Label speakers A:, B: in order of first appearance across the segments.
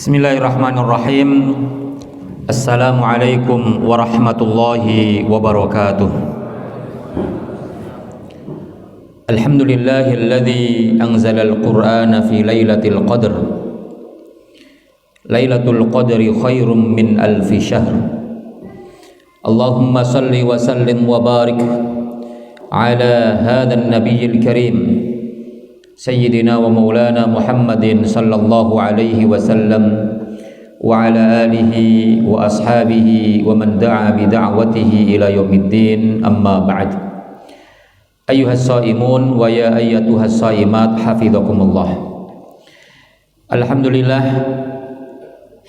A: Bismillahirrahmanirrahim. Assalamualaikum warahmatullahi wabarakatuh. Alhamdulillahilladzi anzalal qur'ana fi lailatul qadr. Lailatul qadri khairum min alfi syahr. Allahumma salli wa sallim wa barik ala hadzal nabiyil karim Sayyidina wa maulana Muhammadin sallallahu alaihi wasallam wa ala alihi wa ashabihi wa man da'a bi da'watihi ila yaumiddin, amma ba'd. Ayyuhas shaimun wa ya ayyatuhas shaimat, hafizakumullah. Alhamdulillah,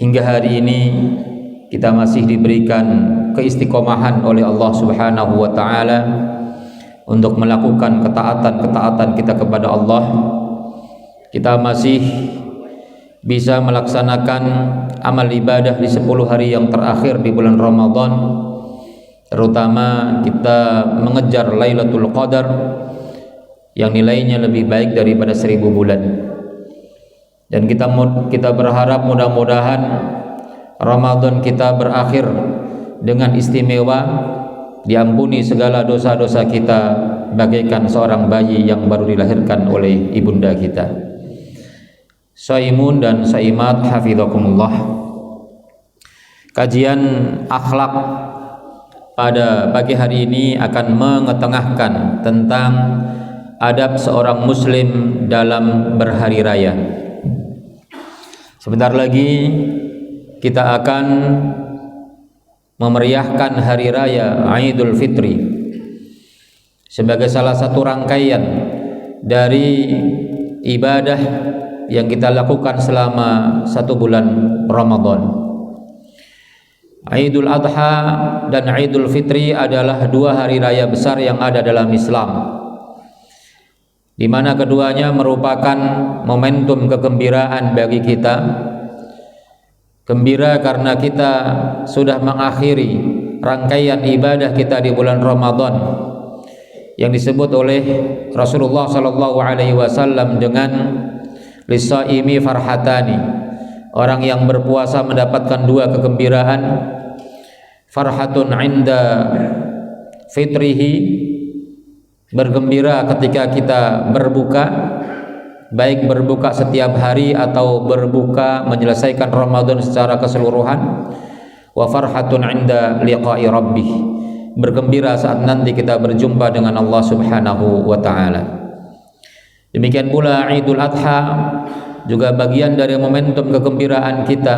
A: hingga hari ini kita masih diberikan keistiqomahan oleh Allah Subhanahu wa taala untuk melakukan ketaatan-ketaatan kita kepada Allah. Kita masih bisa melaksanakan amal ibadah di 10 hari yang terakhir di bulan Ramadan, terutama kita mengejar Lailatul Qadar yang nilainya lebih baik daripada 1000 bulan. Dan kita berharap mudah-mudahan Ramadan kita berakhir dengan istimewa, diampuni segala dosa-dosa kita bagaikan seorang bayi yang baru dilahirkan oleh ibunda kita. Shaimun dan shaimat, hafizakumullah. Kajian akhlak pada pagi hari ini akan mengetengahkan tentang adab seorang muslim dalam berhari raya. Sebentar lagi kita akan memeriahkan hari raya Idul Fitri sebagai salah satu rangkaian dari ibadah yang kita lakukan selama 1 bulan Ramadan. Idul Adha dan Idul Fitri adalah 2 hari raya besar yang ada dalam Islam, di mana keduanya merupakan momentum kegembiraan bagi kita. Gembira karena kita sudah mengakhiri rangkaian ibadah kita di bulan Ramadan yang disebut oleh Rasulullah sallallahu alaihi wasallam dengan lisaimi farhatani. Orang yang berpuasa mendapatkan 2 kegembiraan. Farhatun inda fitrihi, bergembira ketika kita berbuka, baik berbuka setiap hari atau berbuka menyelesaikan Ramadan secara keseluruhan. Wa farhatun inda liqa'i rabbih, bergembira saat nanti kita berjumpa dengan Allah Subhanahu wa taala. Demikian pula Idul Adha juga bagian dari momentum kegembiraan kita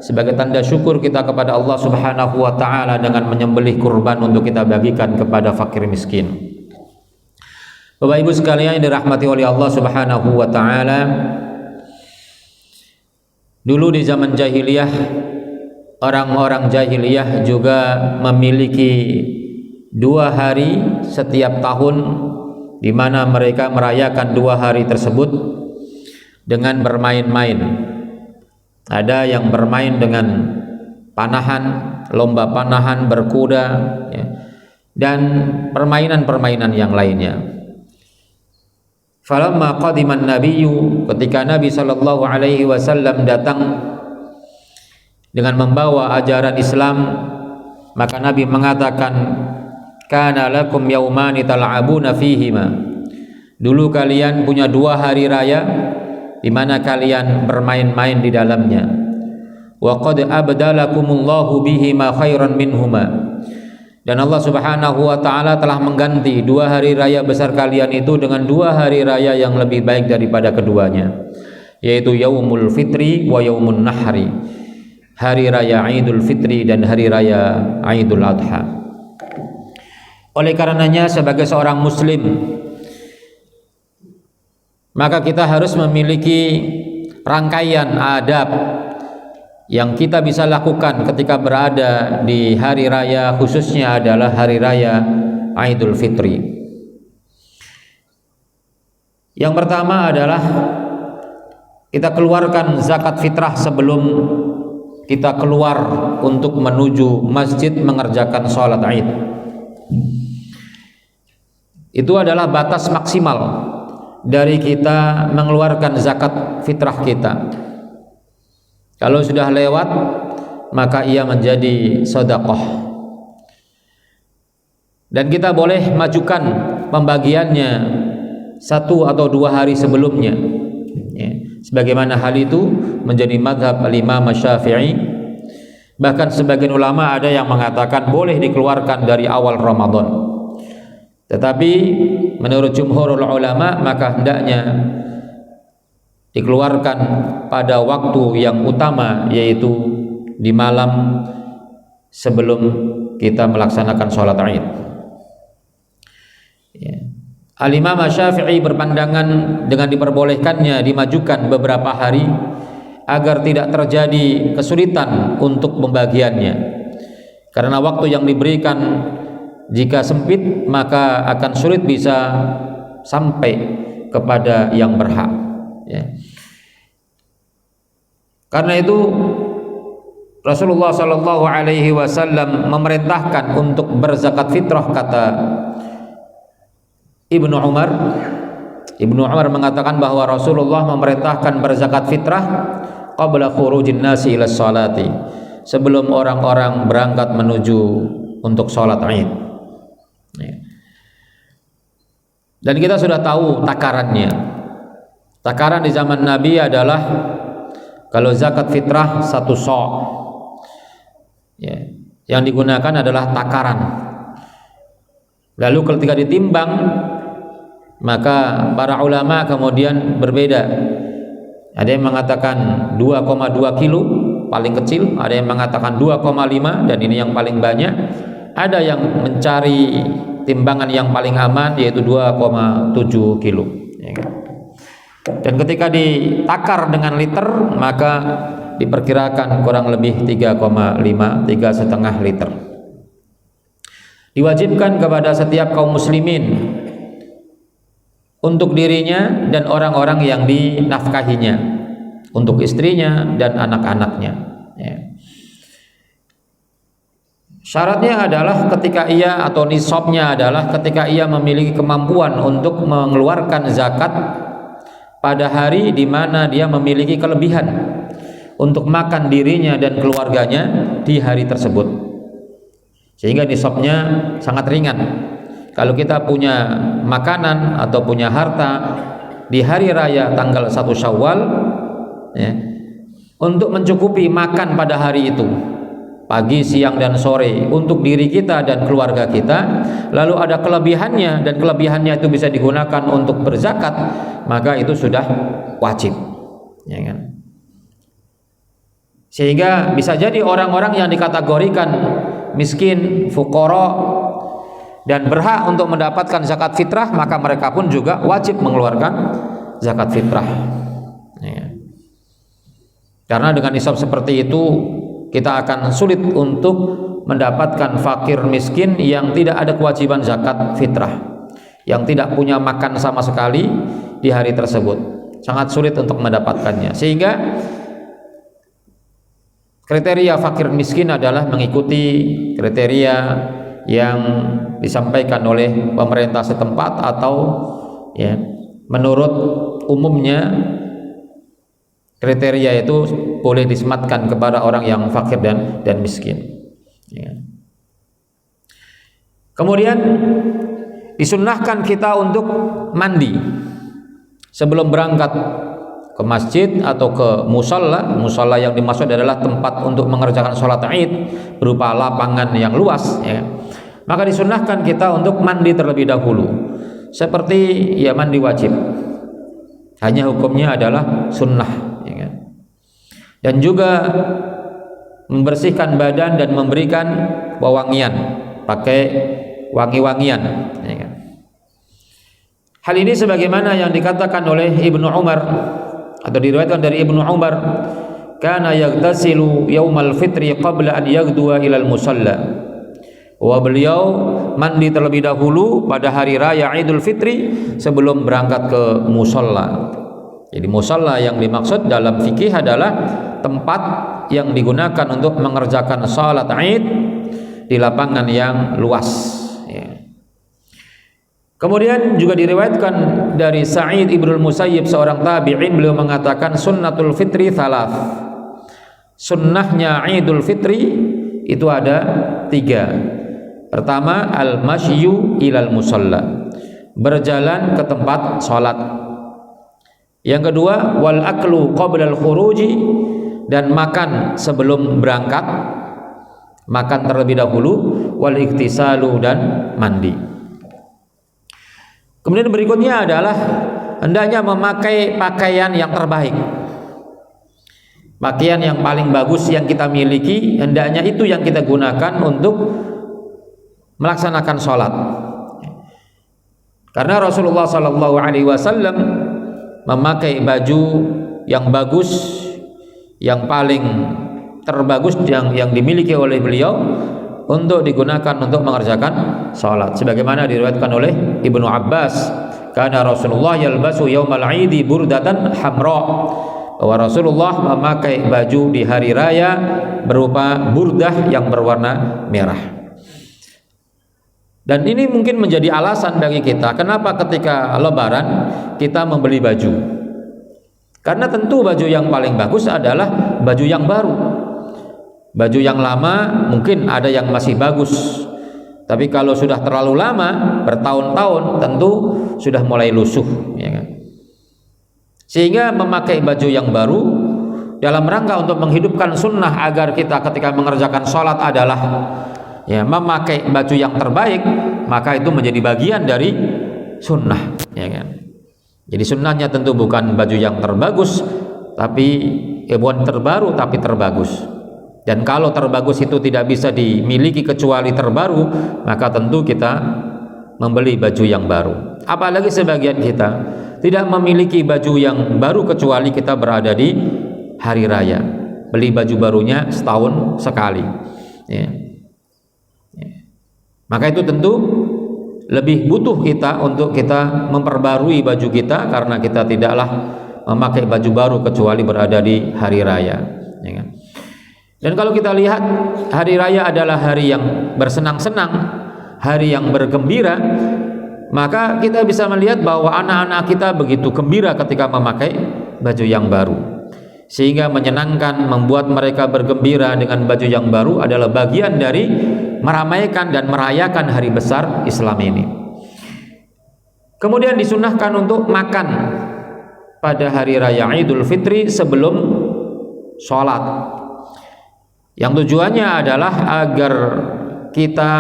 A: sebagai tanda syukur kita kepada Allah Subhanahu wa taala dengan menyembelih kurban untuk kita bagikan kepada fakir miskin. Bapak Ibu sekalian yang dirahmati oleh Allah Subhanahu wa taala, dulu di zaman jahiliyah, orang-orang jahiliyah juga memiliki 2 hari setiap tahun di mana mereka merayakan 2 hari tersebut dengan bermain-main. Ada yang bermain dengan panahan, lomba panahan, berkuda, ya, dan permainan-permainan yang lainnya. Falamma qadiman nabiyyu, ketika Nabi sallallahu alaihi wasallam datang dengan membawa ajaran Islam, maka Nabi mengatakan, kana lakum yaumani tal'abuna fihima, dulu kalian punya 2 hari raya di mana kalian bermain-main di dalamnya. Wa qad abdalakumullahu bihima khairan minhuma, dan Allah Subhanahu wa taala telah mengganti 2 hari raya besar kalian itu dengan 2 hari raya yang lebih baik daripada keduanya, yaitu Yaumul Fitri wa Yaumun Nahri, hari raya Idul Fitri dan hari raya Idul Adha. Oleh karenanya sebagai seorang muslim, maka kita harus memiliki rangkaian adab yang kita bisa lakukan ketika berada di hari raya, khususnya adalah hari raya Idul Fitri. Yang pertama adalah kita keluarkan zakat fitrah sebelum kita keluar untuk menuju masjid mengerjakan sholat Id. Itu adalah batas maksimal dari kita mengeluarkan zakat fitrah kita. Kalau sudah lewat maka ia menjadi sedekah. Dan kita boleh majukan pembagiannya 1 atau 2 hari sebelumnya, ya. Sebagaimana hal itu menjadi mazhab Imam Syafi'i. Bahkan sebagian ulama ada yang mengatakan boleh dikeluarkan dari awal Ramadan. Tetapi menurut jumhurul ulama maka hendaknya dikeluarkan pada waktu yang utama, yaitu di malam sebelum kita melaksanakan sholat Id. Ya. Al-Imam Syafi'i berpandangan dengan diperbolehkannya dimajukan beberapa hari agar tidak terjadi kesulitan untuk pembagiannya. Karena waktu yang diberikan jika sempit maka akan sulit bisa sampai kepada yang berhak, ya. Karena itu Rasulullah Shallallahu Alaihi Wasallam memerintahkan untuk berzakat fitrah, kata Ibnu Umar. Ibnu Umar mengatakan bahwa Rasulullah memerintahkan berzakat fitrah qabla khurujin nasi ila sholati, sebelum orang-orang berangkat menuju untuk sholat Id. Dan kita sudah tahu takarannya. Takaran di zaman Nabi adalah kalau zakat fitrah 1 sa', ya, yang digunakan adalah takaran. Lalu ketika ditimbang maka para ulama kemudian berbeda. Ada yang mengatakan 2,2 kilo paling kecil, ada yang mengatakan 2,5, dan ini yang paling banyak. Ada yang mencari timbangan yang paling aman yaitu 2,7 kilo, ya kan? Dan ketika ditakar dengan liter maka diperkirakan kurang lebih 3,5 liter. Diwajibkan kepada setiap kaum muslimin untuk dirinya dan orang-orang yang dinafkahinya, untuk istrinya dan anak-anaknya, ya. Syaratnya adalah ketika ia, atau nisabnya adalah ketika ia memiliki kemampuan untuk mengeluarkan zakat pada hari di mana dia memiliki kelebihan untuk makan dirinya dan keluarganya di hari tersebut, sehingga nisabnya sangat ringan. Kalau kita punya makanan atau punya harta di hari raya tanggal 1 Syawal, ya, untuk mencukupi makan pada hari itu pagi, siang, dan sore untuk diri kita dan keluarga kita, lalu ada kelebihannya dan kelebihannya itu bisa digunakan untuk berzakat, maka itu sudah wajib, ya kan? Sehingga bisa jadi orang-orang yang dikategorikan miskin, fuqara, dan berhak untuk mendapatkan zakat fitrah, maka mereka pun juga wajib mengeluarkan zakat fitrah, ya. Karena dengan nisab seperti itu kita akan sulit untuk mendapatkan fakir miskin yang tidak ada kewajiban zakat fitrah, yang tidak punya makan sama sekali di hari tersebut. Sangat sulit untuk mendapatkannya. Sehingga kriteria fakir miskin adalah mengikuti kriteria yang disampaikan oleh pemerintah setempat, atau, ya, menurut umumnya kriteria itu boleh disematkan kepada orang yang fakir dan miskin, ya. Kemudian disunnahkan kita untuk mandi sebelum berangkat ke masjid atau ke musalla. Musalla yang dimaksud adalah tempat untuk mengerjakan sholat Id berupa lapangan yang luas, ya. Maka disunnahkan kita untuk mandi terlebih dahulu, seperti, ya, mandi wajib. Hanya hukumnya adalah sunnah, ya kan? Dan juga membersihkan badan dan memberikan wewangian, pakai wangi-wangian, ya kan? Hal ini sebagaimana yang dikatakan oleh Ibnu Umar, atau diriwayatkan dari Ibnu Umar, kana yaghtasilu yaumal fitri qabla an yaghduwa ilal musalla. Wa beliau mandi terlebih dahulu pada hari raya Idul Fitri sebelum berangkat ke musalla. Jadi musalla yang dimaksud dalam fikih adalah tempat yang digunakan untuk mengerjakan salat Id di lapangan yang luas, ya. Kemudian juga diriwayatkan dari Sa'id ibnul Musayyib, seorang tabi'in, beliau mengatakan sunnatul fitri thalath. sunnahnya Idul Fitri itu ada 3. Pertama, al-masyu ilal musalla, berjalan ke tempat sholat. Yang kedua, wal aklu qabla al-khuruji, dan makan sebelum berangkat, makan terlebih dahulu, wal iktisalu, dan mandi. Kemudian berikutnya adalah hendaknya memakai pakaian yang terbaik. Pakaian yang paling bagus yang kita miliki, hendaknya itu yang kita gunakan untuk melaksanakan sholat. Karena Rasulullah SAW memakai baju yang bagus, yang paling terbagus yang dimiliki oleh beliau untuk digunakan untuk mengerjakan salat, sebagaimana diriwayatkan oleh Ibnu Abbas, karena Rasulullah yalbasu yaumal aidi burdatan hamra, bahwa Rasulullah memakai baju di hari raya berupa burdah yang berwarna merah. Dan ini mungkin menjadi alasan bagi kita kenapa ketika lebaran kita membeli baju, karena tentu baju yang paling bagus adalah baju yang baru. Baju yang lama mungkin ada yang masih bagus, tapi kalau sudah terlalu lama, bertahun-tahun, tentu sudah mulai lusuh, ya kan? Sehingga memakai baju yang baru dalam rangka untuk menghidupkan sunnah agar kita ketika mengerjakan sholat adalah ya memakai baju yang terbaik, maka itu menjadi bagian dari sunnah, ya kan? Jadi sunnahnya tentu bukan baju yang terbagus, tapi bukan terbaru tapi terbagus. Dan kalau terbagus itu tidak bisa dimiliki kecuali terbaru, maka tentu kita membeli baju yang baru. Apalagi sebagian kita tidak memiliki baju yang baru kecuali kita berada di hari raya, beli baju barunya setahun sekali, ya. Maka itu tentu lebih butuh kita untuk kita memperbarui baju kita, karena kita tidaklah memakai baju baru kecuali berada di hari raya, ya kan? Dan kalau kita lihat hari raya adalah hari yang bersenang-senang, hari yang bergembira, maka kita bisa melihat bahwa anak-anak kita begitu gembira ketika memakai baju yang baru, sehingga menyenangkan, membuat mereka bergembira dengan baju yang baru adalah bagian dari meramaikan dan merayakan hari besar Islam ini. Kemudian disunnahkan untuk makan pada hari raya Idul Fitri sebelum sholat, yang tujuannya adalah agar kita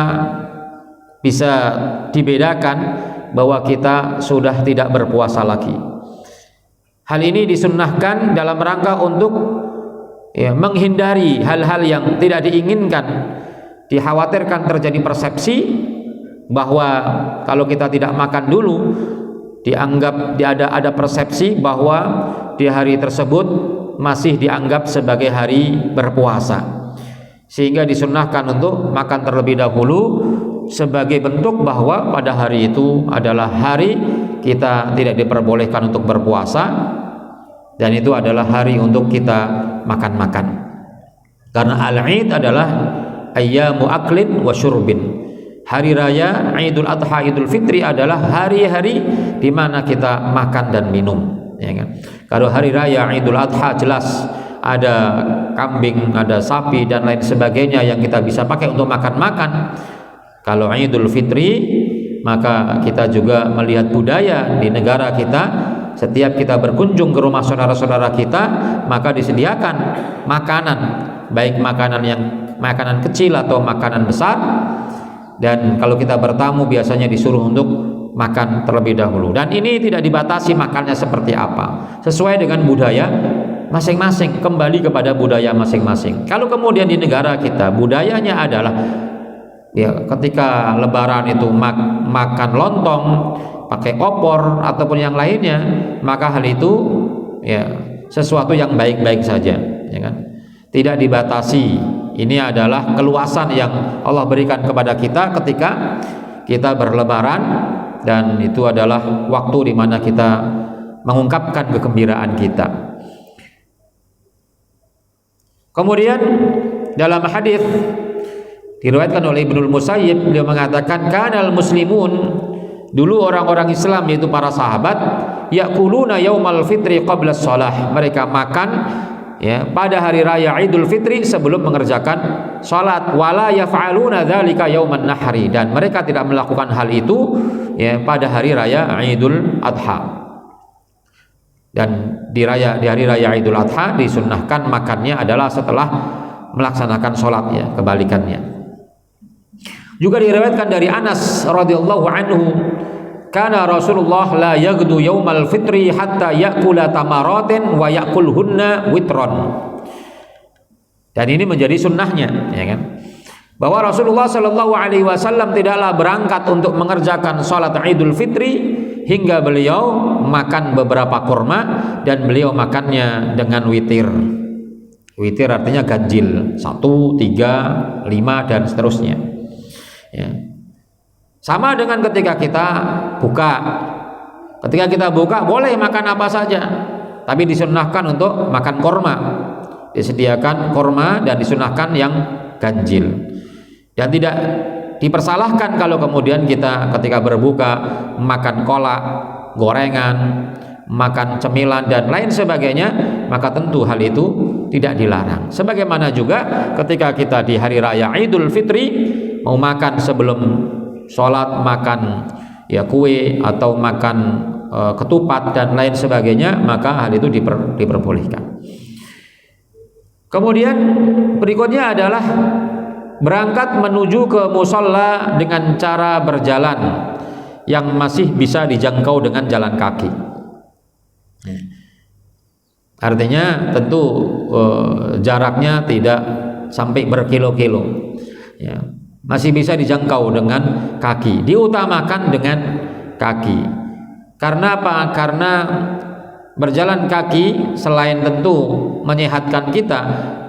A: bisa dibedakan bahwa kita sudah tidak berpuasa lagi. Hal ini disunnahkan dalam rangka untuk menghindari hal-hal yang tidak diinginkan. Dikhawatirkan terjadi persepsi bahwa kalau kita tidak makan dulu, dianggap ada persepsi bahwa di hari tersebut masih dianggap sebagai hari berpuasa, sehingga disunnahkan untuk makan terlebih dahulu sebagai bentuk bahwa pada hari itu adalah hari kita tidak diperbolehkan untuk berpuasa, dan itu adalah hari untuk kita makan-makan. Karena al-Id adalah ayyamu aklin wa syurbin. Hari raya Idul Adha, Idul Fitri adalah hari-hari di mana kita makan dan minum, ya kan? Kalau hari raya Idul Adha jelas ada kambing, ada sapi dan lain sebagainya yang kita bisa pakai untuk makan-makan. Kalau Idul Fitri, maka kita juga melihat budaya di negara kita. Setiap kita berkunjung ke rumah saudara-saudara kita, maka disediakan makanan, baik makanan kecil atau makanan besar. Dan kalau kita bertamu biasanya disuruh untuk makan terlebih dahulu. Dan ini tidak dibatasi makannya seperti apa, sesuai dengan budaya masing-masing, kembali kepada budaya masing-masing. Kalau kemudian di negara kita budayanya adalah ketika lebaran itu makan lontong, pakai opor ataupun yang lainnya, maka hal itu sesuatu yang baik-baik saja, ya kan? Tidak dibatasi. Ini adalah keluasan yang Allah berikan kepada kita ketika kita berlebaran, dan itu adalah waktu di mana kita mengungkapkan kegembiraan kita. Kemudian dalam hadis diriwayatkan oleh Ibnul Musayyib, beliau mengatakan kanal muslimun, dulu orang-orang Islam yaitu para sahabat, yaquluna yaumal fitri qabla shalah, mereka makan ya pada hari raya Idul Fitri sebelum mengerjakan salat, wala yaf'aluna dzalika yauman nahri, dan mereka tidak melakukan hal itu ya pada hari raya Idul Adha. Dan di hari raya Idul Adha disunnahkan makannya adalah setelah melaksanakan sholat, ya kebalikannya. Juga diriwayatkan dari Anas radhiyallahu anhu, kana Rasulullah la yaghdu yaumal fitri hatta ya'kula tamaratin wa ya'kulhunna witron. Dan ini menjadi sunnahnya, ya kan, bahwa Rasulullah Shallallahu Alaihi Wasallam tidaklah berangkat untuk mengerjakan sholat Idul Fitri hingga beliau makan beberapa kurma, dan beliau makannya dengan witir. Witir artinya ganjil, 1, 3, 5 dan seterusnya. Ya. Sama dengan ketika kita buka. Ketika kita buka boleh makan apa saja, tapi disunnahkan untuk makan kurma. Disediakan kurma dan disunnahkan yang ganjil. Dan tidak dipersalahkan kalau kemudian kita ketika berbuka makan kolak, gorengan, makan cemilan dan lain sebagainya, maka tentu hal itu tidak dilarang. Sebagaimana juga ketika kita di hari raya Idul Fitri mau makan sebelum sholat, makan ya kue atau makan ketupat dan lain sebagainya, maka hal itu diperbolehkan. Kemudian berikutnya adalah berangkat menuju ke musalla dengan cara berjalan yang masih bisa dijangkau dengan jalan kaki. Artinya tentu jaraknya tidak sampai berkilo-kilo, ya, masih bisa dijangkau dengan kaki. Diutamakan dengan kaki. Karena apa? Karena berjalan kaki selain tentu menyehatkan kita,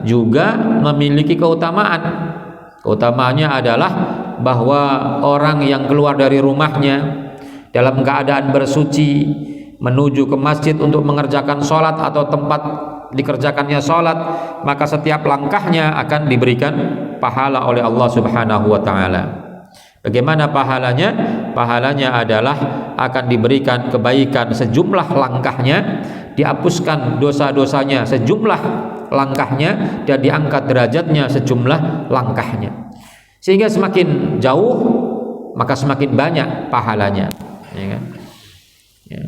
A: juga memiliki keutamaan. Keutamaannya adalah bahwa orang yang keluar dari rumahnya dalam keadaan bersuci menuju ke masjid untuk mengerjakan sholat atau tempat dikerjakannya sholat, maka setiap langkahnya akan diberikan pahala oleh Allah Subhanahu wa ta'ala. Bagaimana pahalanya? Pahalanya adalah akan diberikan kebaikan sejumlah langkahnya, dihapuskan dosa-dosanya sejumlah langkahnya, dan diangkat derajatnya sejumlah langkahnya. Sehingga semakin jauh maka semakin banyak pahalanya, ya kan? Ya.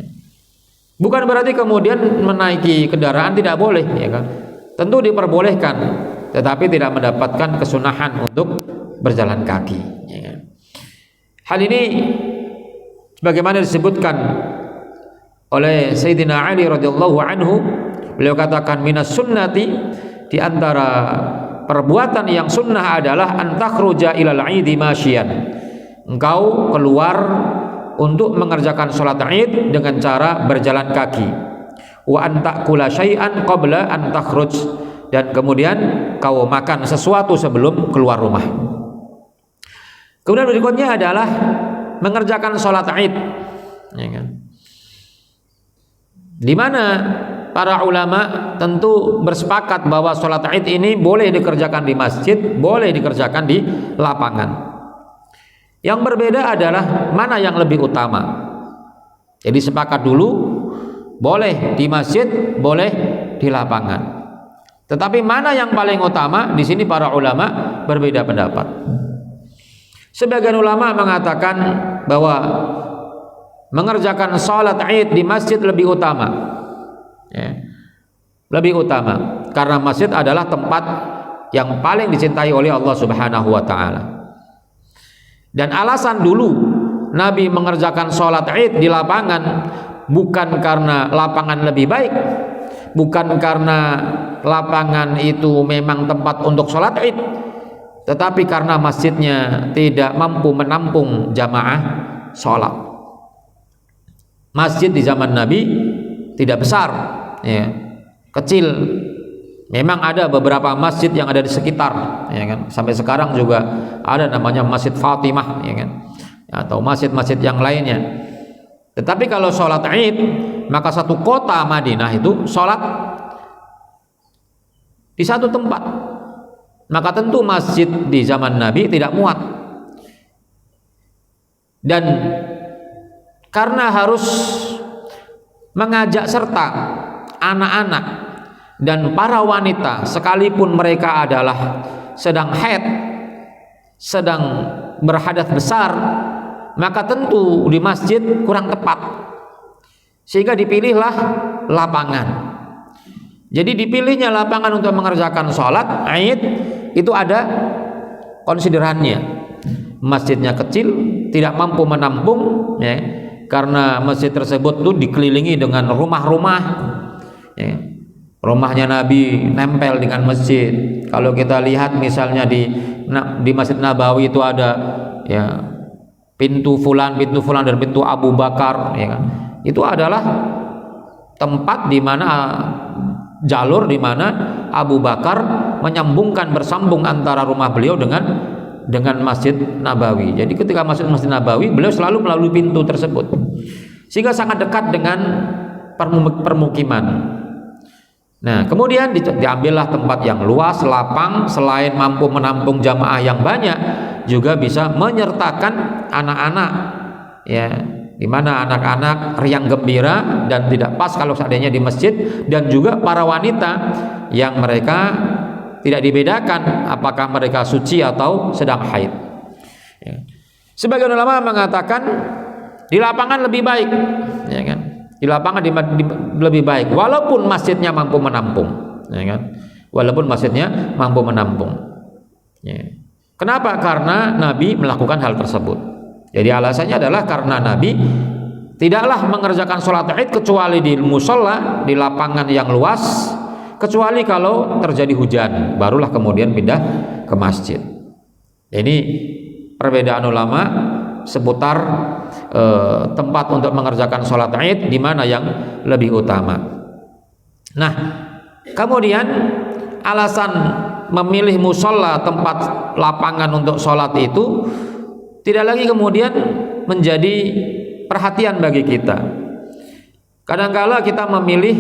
A: Bukan berarti kemudian menaiki kendaraan tidak boleh, ya kan? Tentu diperbolehkan, tetapi tidak mendapatkan kesunahan untuk berjalan kaki, ya kan? Hal ini sebagaimana disebutkan oleh Sayyidina Ali radhiyallahu anhu, beliau katakan minas sunnati, di antara perbuatan yang sunnah adalah antakhruja ilal idi masyian, engkau keluar untuk mengerjakan sholat id dengan cara berjalan kaki. Wa antakula syai'an qabla an takhruj, dan kemudian kau makan sesuatu sebelum keluar rumah. Kemudian berikutnya adalah mengerjakan sholat id, ya kan? Di mana para ulama tentu bersepakat bahwa sholat id ini boleh dikerjakan di masjid, boleh dikerjakan di lapangan. Yang berbeda adalah mana yang lebih utama. Jadi sepakat dulu boleh di masjid, boleh di lapangan. Tetapi mana yang paling utama, di sini para ulama berbeda pendapat. Sebagian ulama mengatakan bahwa mengerjakan sholat id di masjid lebih utama, ya, lebih utama, karena masjid adalah tempat yang paling dicintai oleh Allah Subhanahu wa ta'ala. Dan alasan dulu Nabi mengerjakan sholat id di lapangan bukan karena lapangan lebih baik, bukan karena lapangan itu memang tempat untuk sholat id, tetapi karena masjidnya tidak mampu menampung jamaah sholat. Masjid di zaman Nabi tidak besar, ya, kecil. Memang ada beberapa masjid yang ada di sekitar, ya kan? Sampai sekarang juga ada namanya Masjid Fatimah, ya kan? Atau masjid-masjid yang lainnya. Tetapi kalau sholat id, maka satu kota Madinah itu sholat di satu tempat. Maka tentu masjid di zaman Nabi tidak muat. Dan karena harus mengajak serta anak-anak dan para wanita sekalipun mereka adalah sedang haid, sedang berhadas besar, maka tentu di masjid kurang tepat, sehingga dipilihlah lapangan. Jadi dipilihnya lapangan untuk mengerjakan sholat Id itu ada konsiderannya. Masjidnya kecil, tidak mampu menampung, ya, karena masjid tersebut tuh dikelilingi dengan rumah-rumah, ya. Rumahnya Nabi nempel dengan masjid. Kalau kita lihat misalnya di Masjid Nabawi itu ada, ya, pintu fulan dan pintu Abu Bakar, ya kan? Itu adalah tempat di mana jalur di mana Abu Bakar menyambungkan, bersambung antara rumah beliau dengan Masjid Nabawi. Jadi ketika masuk Masjid Nabawi, beliau selalu melalui pintu tersebut, sehingga sangat dekat dengan permukiman. Nah, kemudian diambillah tempat yang luas, lapang, selain mampu menampung jamaah yang banyak, juga bisa menyertakan anak-anak, ya, di mana anak-anak riang gembira dan tidak pas kalau seandainya di masjid, dan juga para wanita yang mereka tidak dibedakan apakah mereka suci atau sedang haid. Ya. Sebagian ulama mengatakan di lapangan lebih baik, ya kan? Di lapangan lebih baik, walaupun masjidnya mampu menampung, ya kan? Walaupun masjidnya mampu menampung. Ya. Kenapa? Karena Nabi melakukan hal tersebut. Jadi alasannya adalah karena Nabi tidaklah mengerjakan sholat Id kecuali di musola, di lapangan yang luas, kecuali kalau terjadi hujan, barulah kemudian pindah ke masjid. Ini perbedaan ulama seputar tempat untuk mengerjakan sholat Id, di mana yang lebih utama. Nah, kemudian alasan memilih musola, tempat lapangan untuk sholat itu tidak lagi kemudian menjadi perhatian bagi kita. Kadangkala kita memilih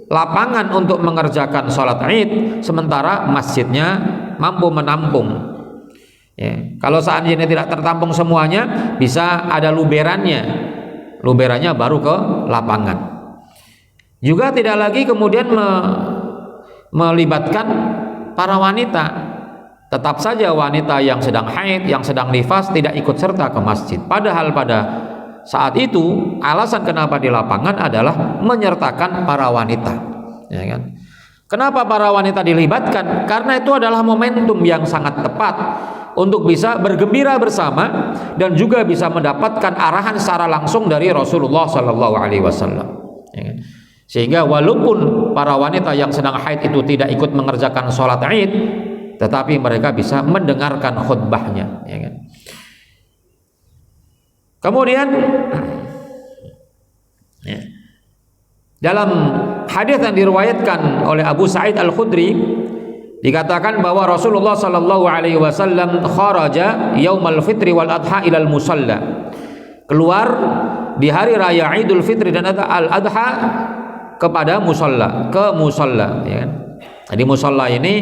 A: lapangan untuk mengerjakan sholat Id sementara masjidnya mampu menampung. Ya, kalau seandainya tidak tertampung semuanya, bisa ada luberannya baru ke lapangan. Juga tidak lagi kemudian melibatkan para wanita. Tetap saja wanita yang sedang haid, yang sedang nifas tidak ikut serta ke masjid. Padahal pada saat itu alasan kenapa di lapangan adalah menyertakan para wanita, ya kan? Kenapa para wanita dilibatkan? Karena itu adalah momentum yang sangat tepat untuk bisa bergembira bersama dan juga bisa mendapatkan arahan secara langsung dari Rasulullah SAW. Ya, sehingga walaupun para wanita yang sedang haid itu tidak ikut mengerjakan sholat Id, tetapi mereka bisa mendengarkan khutbahnya. Ya, kan? Kemudian ya, dalam hadis yang diriwayatkan oleh Abu Sa'id Al-Khudri dikatakan bahwa Rasulullah sallallahu alaihi wasallam kharaja yaumal fitri wal adha ilal musalla, keluar di hari raya Idul Fitri dan al-adha kepada musalla, ke musalla, ya kan? Jadi musalla ini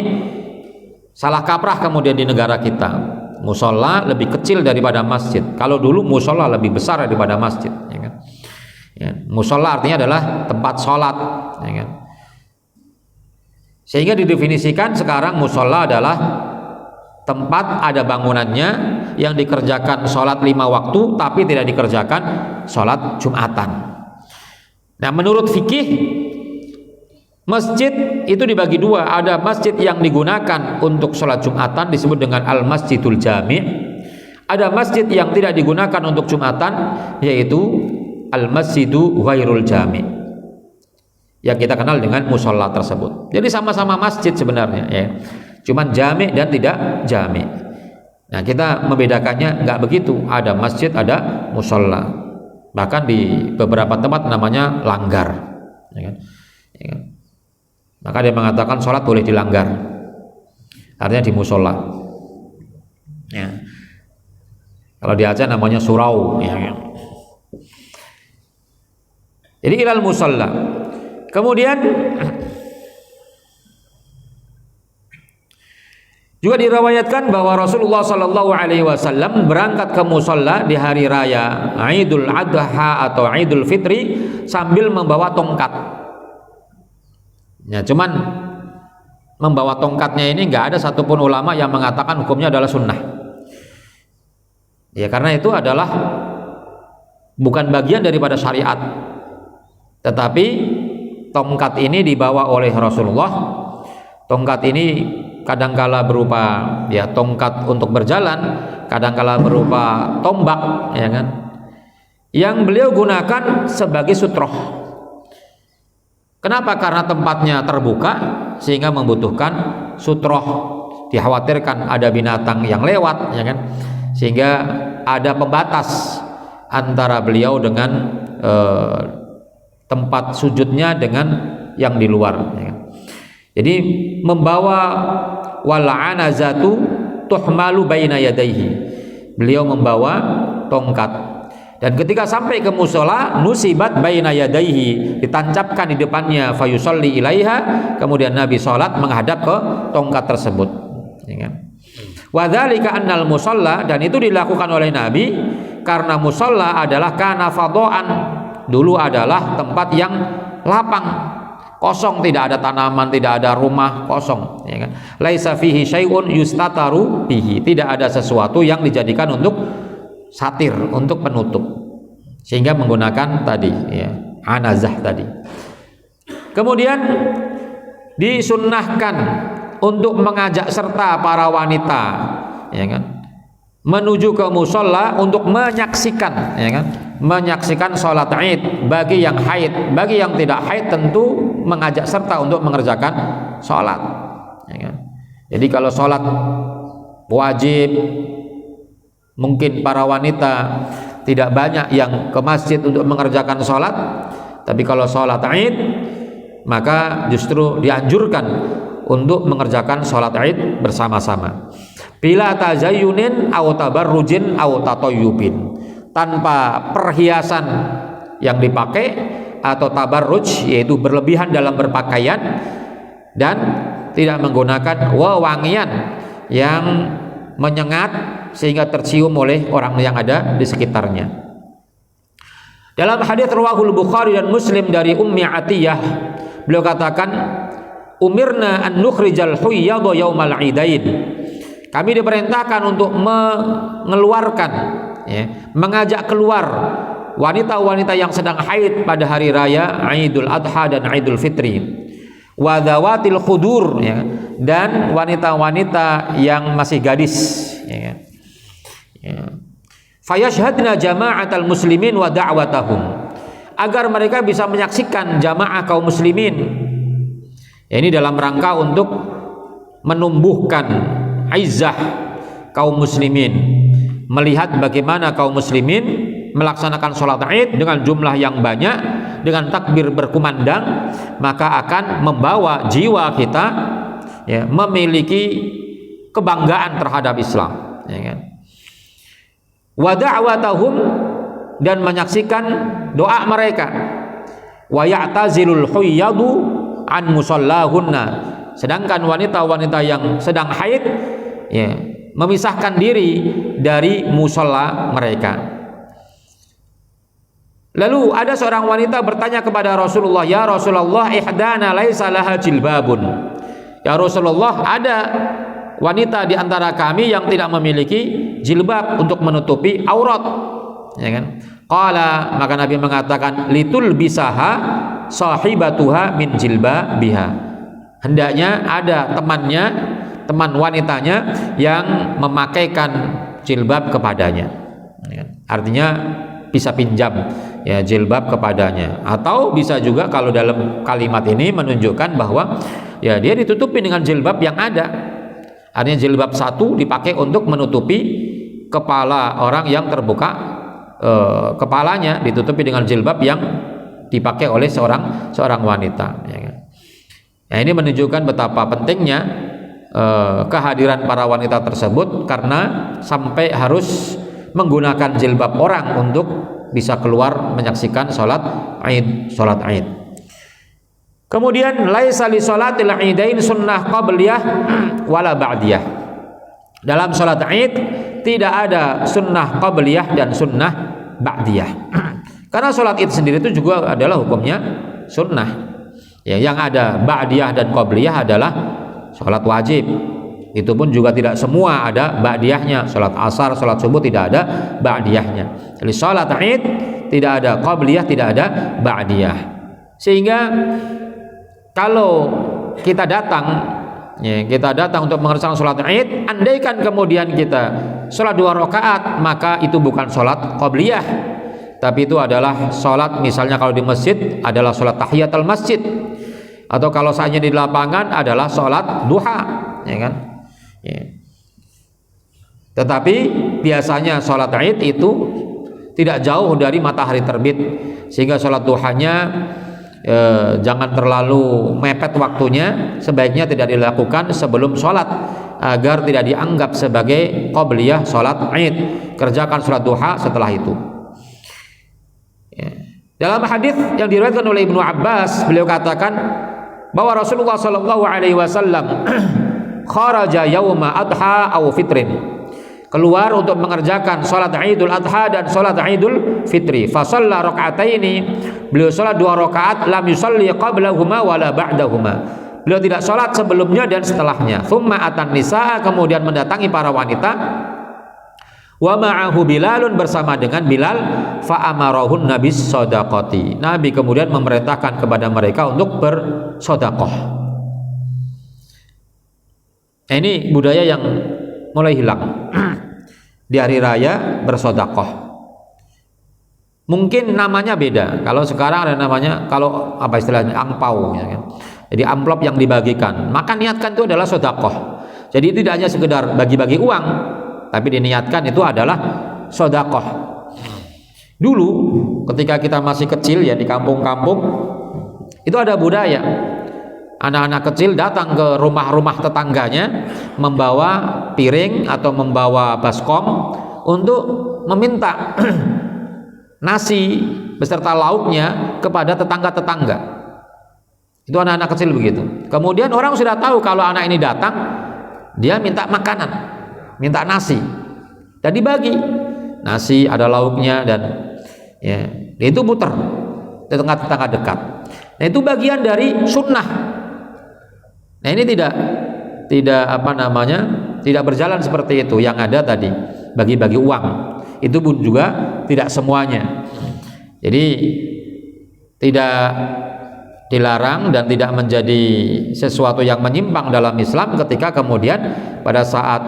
A: salah kaprah kemudian di negara kita. Musalla lebih kecil daripada masjid. Kalau dulu musalla lebih besar daripada masjid, ya kan? Ya, musalla artinya adalah tempat sholat, ya kan? Sehingga didefinisikan sekarang musalla adalah tempat ada bangunannya yang dikerjakan sholat 5 waktu tapi tidak dikerjakan sholat Jumatan. Nah, menurut fikih masjid itu dibagi dua. Ada masjid yang digunakan untuk sholat Jumatan disebut dengan al-masjidul jami'. Ada masjid yang tidak digunakan untuk Jumatan yaitu al-masjidu ghairul jami', yang kita kenal dengan musola tersebut. Jadi sama-sama masjid sebenarnya, ya. Cuman jami' dan tidak jami'. Nah, kita membedakannya nggak begitu. Ada masjid, ada musola. Bahkan di beberapa tempat namanya langgar, ya kan? Ya kan? Maka dia mengatakan sholat boleh dilanggar, artinya di musola. Ya. Kalau di Aceh namanya surau, ya kan? Jadi ilal musola. Kemudian juga diriwayatkan bahwa Rasulullah Shallallahu Alaihi Wasallam berangkat ke musola di hari raya Idul Adha atau Idul Fitri sambil membawa tongkat. Ya, cuman membawa tongkatnya ini nggak ada satupun ulama yang mengatakan hukumnya adalah sunnah. Ya, karena itu adalah bukan bagian daripada syariat. Tetapi tongkat ini dibawa oleh Rasulullah. Tongkat ini kadangkala berupa ya tongkat untuk berjalan, kadangkala berupa tombak, ya kan? Yang beliau gunakan sebagai sutroh. Kenapa? Karena tempatnya terbuka sehingga membutuhkan sutroh. Dikhawatirkan ada binatang yang lewat, ya kan? Sehingga ada pembatas antara beliau dengan tempat sujudnya dengan yang di luar, ya kan? Jadi membawa wal'anazatu tuhmalu baina yadayhi. Beliau membawa tongkat, dan ketika sampai ke musola nusibat baina yadayhi, ditancapkan di depannya, fayusalli ilaiha, kemudian Nabi sholat menghadap ke tongkat tersebut, ya kan? Wa dzalika annal musalla, dan itu dilakukan oleh Nabi karena musola adalah kana fadhaan, dulu adalah tempat yang lapang, kosong, tidak ada tanaman, tidak ada rumah, kosong, ya kan? Laisa fihi syai'un yustataru bihi, tidak ada sesuatu yang dijadikan untuk satir, untuk penutup, sehingga menggunakan tadi ya anazah tadi. Kemudian disunnahkan untuk mengajak serta para wanita, ya kan, menuju ke musola untuk menyaksikan, ya kan, menyaksikan sholat Id bagi yang haid. Bagi yang tidak haid tentu mengajak serta untuk mengerjakan sholat, ya kan? Jadi kalau sholat wajib mungkin para wanita tidak banyak yang ke masjid untuk mengerjakan sholat, tapi kalau sholat Id maka justru dianjurkan untuk mengerjakan sholat Id bersama-sama. Bila tazayyunin aw tabarrujin aw tatayyubin, tanpa perhiasan yang dipakai atau tabarruj, yaitu berlebihan dalam berpakaian, dan tidak menggunakan wewangian yang menyengat sehingga tercium oleh orang yang ada di sekitarnya. Dalam hadits riwayat Bukhari dan Muslim dari Ummi Atiyah, beliau katakan, umirna an nukhrijal huyyadha yaumal idain. Kami diperintahkan untuk mengeluarkan, ya, mengajak keluar wanita-wanita yang sedang haid pada hari raya Idul Adha dan Idul Fitri, wa dzawatil khudur, ya, dan wanita-wanita yang masih gadis, ya, ya. Fayashhadna jama'atal muslimin wa da'watahum, agar mereka bisa menyaksikan jamaah kaum muslimin. Ya, ini dalam rangka untuk menumbuhkan izzah kaum muslimin, melihat bagaimana kaum muslimin melaksanakan sholat Id dengan jumlah yang banyak, dengan takbir berkumandang, maka akan membawa jiwa kita, ya, memiliki kebanggaan terhadap Islam, ya kan? Wa da'watahum, dan menyaksikan doa mereka. Wa ya'tazilul huyyadu an musallahunna, sedangkan wanita-wanita yang sedang haid, ya, memisahkan diri dari musola mereka. Lalu ada seorang wanita bertanya kepada Rasulullah, ya Rasulullah, ihdana laisa laha jilbabun. Ya Rasulullah, ada wanita di antara kami yang tidak memiliki jilbab untuk menutupi aurat, ya kan? Qala, maka Nabi mengatakan, litul bisaha sahibatuha min jilbabiha, hendaknya ada temannya, teman wanitanya yang memakaikan jilbab kepadanya, ya kan? Artinya bisa pinjam, ya, jilbab kepadanya, atau bisa juga kalau dalam kalimat ini menunjukkan bahwa, ya, dia ditutupi dengan jilbab yang ada. Artinya jilbab satu dipakai untuk menutupi kepala orang yang terbuka, kepalanya ditutupi dengan jilbab yang dipakai oleh seorang wanita, ya kan? Nah, ini menunjukkan betapa pentingnya kehadiran para wanita tersebut, karena sampai harus menggunakan jilbab orang untuk bisa keluar menyaksikan sholat Id. Kemudian laisa li sholatil idain sunnah qabliyah wala ba'diyah. Dalam sholat Id tidak ada sunnah qabliyah dan sunnah ba'diyah. Karena sholat Id sendiri itu juga adalah hukumnya sunnah. Ya, yang ada ba'diyah dan qobliyah adalah sholat wajib. Itu pun juga tidak semua ada ba'diyahnya. Sholat asar, sholat subuh tidak ada ba'diyahnya. Jadi sholat id tidak ada qobliyah, tidak ada ba'diyah. Sehingga kalau kita datang untuk mengerjakan sholat id, andaikan kemudian kita sholat 2 rakaat, maka itu bukan sholat qobliyah, tapi itu adalah sholat, misalnya kalau di masjid adalah sholat tahiyatul masjid, atau kalau saatnya di lapangan adalah sholat duha, ya kan? Ya. Tetapi biasanya sholat id itu tidak jauh dari matahari terbit, sehingga sholat duhanya jangan terlalu mepet waktunya, sebaiknya tidak dilakukan sebelum sholat agar tidak dianggap sebagai qobliyah sholat id. Kerjakan sholat duha setelah itu. Ya. Dalam hadis yang diriwayatkan oleh Ibnu Abbas, beliau katakan bahwa Rasulullah sallallahu alaihi wasallam kharaja yauma adha aw fitrin, keluar untuk mengerjakan salat Idul Adha dan salat Idul Fitri. Fa shalla raka'ataini, beliau salat 2 rakaat, lam yusalli qablahuma wala ba'dahuma, beliau tidak salat sebelumnya dan setelahnya. Tsumma atan nisaa, kemudian mendatangi para wanita, wa ma'ahu Bilalun, bersama dengan Bilal, fa amarahun nabis shadaqati, Nabi kemudian memerintahkan kepada mereka untuk bersedekah. Ini budaya yang mulai hilang. Di hari raya bersedekah. Mungkin namanya beda. Kalau sekarang ada namanya, kalau apa istilahnya, angpau, ya kan? Jadi amplop yang dibagikan. Maka niatkan itu adalah sedekah. Jadi tidak hanya sekedar bagi-bagi uang, tapi diniatkan itu adalah sedekah. Dulu ketika kita masih kecil ya, di kampung-kampung itu ada budaya anak-anak kecil datang ke rumah-rumah tetangganya membawa piring atau membawa baskom untuk meminta nasi beserta lauknya kepada tetangga-tetangga. Itu anak-anak kecil begitu. Kemudian orang sudah tahu kalau anak ini datang, dia minta makanan, minta nasi, dan dibagi. Nasi ada lauknya, dan ya, itu muter di tetangga-tetangga dekat. Nah, itu bagian dari sunnah. Nah, ini tidak apa namanya, tidak berjalan seperti itu. Yang ada tadi bagi-bagi uang, itu pun juga tidak semuanya. Jadi tidak dilarang dan tidak menjadi sesuatu yang menyimpang dalam Islam ketika kemudian pada saat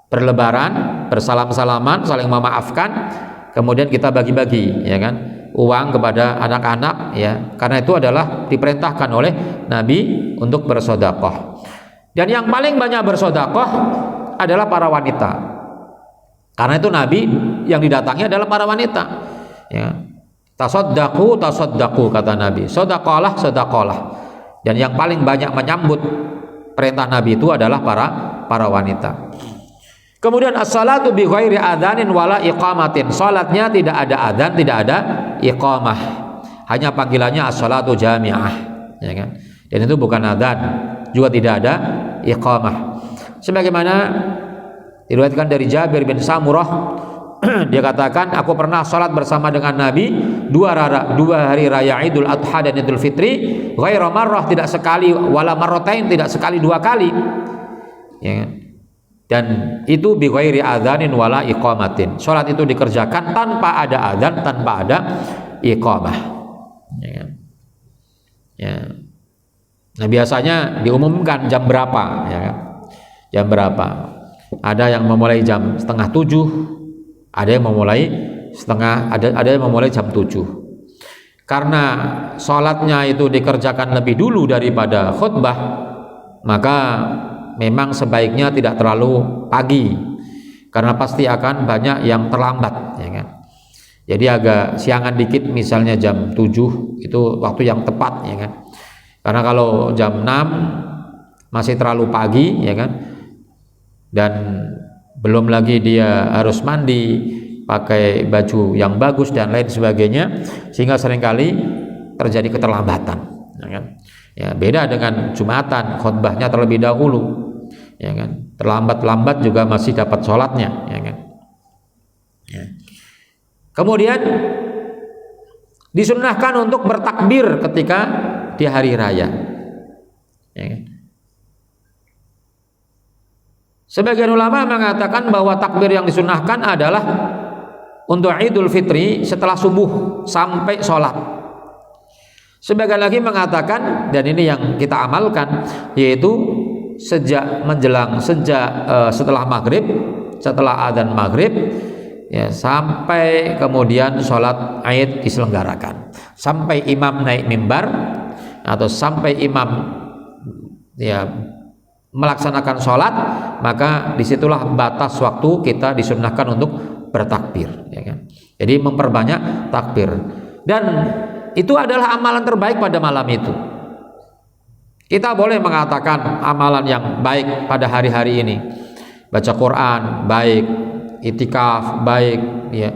A: berlebaran, bersalam-salaman, saling memaafkan, kemudian kita bagi-bagi, ya kan, uang kepada anak-anak, ya, karena itu adalah diperintahkan oleh Nabi untuk bersedekah. Dan yang paling banyak bersedekah adalah para wanita, karena itu Nabi yang didatangi adalah para wanita, ya. Tasaddaqu kata Nabi, sedekahlah. Dan yang paling banyak menyambut perintah Nabi itu adalah para wanita. Kemudian as-salatu bi ghairi adzanin wala iqamatin, salatnya tidak ada adzan, tidak ada iqamah, hanya panggilannya as-salatu jami'ah, ya kan? Dan itu bukan adzan, juga tidak ada iqamah. Sebagaimana diriwayatkan dari Jabir bin Samurah, dia katakan, aku pernah salat bersama dengan Nabi dua hari raya Idul Adha dan Idul Fitri, ghairu marrah, tidak sekali, wala marratain, tidak sekali, 2 kali, ya kan? Dan itu bi ghairi adzanin wala iqamatin, salat itu dikerjakan tanpa ada adzan, tanpa ada iqamah, ya kan? Ya. Nah, biasanya diumumkan jam berapa, ya kan? Jam berapa? Ada yang memulai jam 6:30, ada yang memulai ada yang memulai jam 7. Karena sholatnya itu dikerjakan lebih dulu daripada khutbah, maka memang sebaiknya tidak terlalu pagi, karena pasti akan banyak yang terlambat, ya kan? Jadi agak siangan dikit, misalnya jam 7 itu waktu yang tepat, ya kan? Karena kalau jam 6 masih terlalu pagi, ya kan? Dan belum lagi dia harus mandi, pakai baju yang bagus dan lain sebagainya, sehingga seringkali terjadi keterlambatan, ya kan? Ya, beda dengan Jumatan, khutbahnya terlebih dahulu, ya kan? Terlambat-lambat juga masih dapat sholatnya, ya kan? Ya. Kemudian disunnahkan untuk bertakbir ketika di hari raya. Ya kan? Sebagian ulama mengatakan bahwa takbir yang disunahkan adalah untuk Idul Fitri setelah subuh sampai sholat. Sebagian lagi mengatakan, dan ini yang kita amalkan, yaitu setelah maghrib, setelah adzan maghrib, ya, sampai kemudian sholat Id diselenggarakan, sampai imam naik mimbar atau sampai imam ya melaksanakan sholat, maka disitulah batas waktu kita disunahkan untuk bertakbir, ya kan? Jadi memperbanyak takbir, dan itu adalah amalan terbaik pada malam itu. Kita boleh mengatakan amalan yang baik pada hari-hari ini, baca Quran baik, itikaf baik, ya,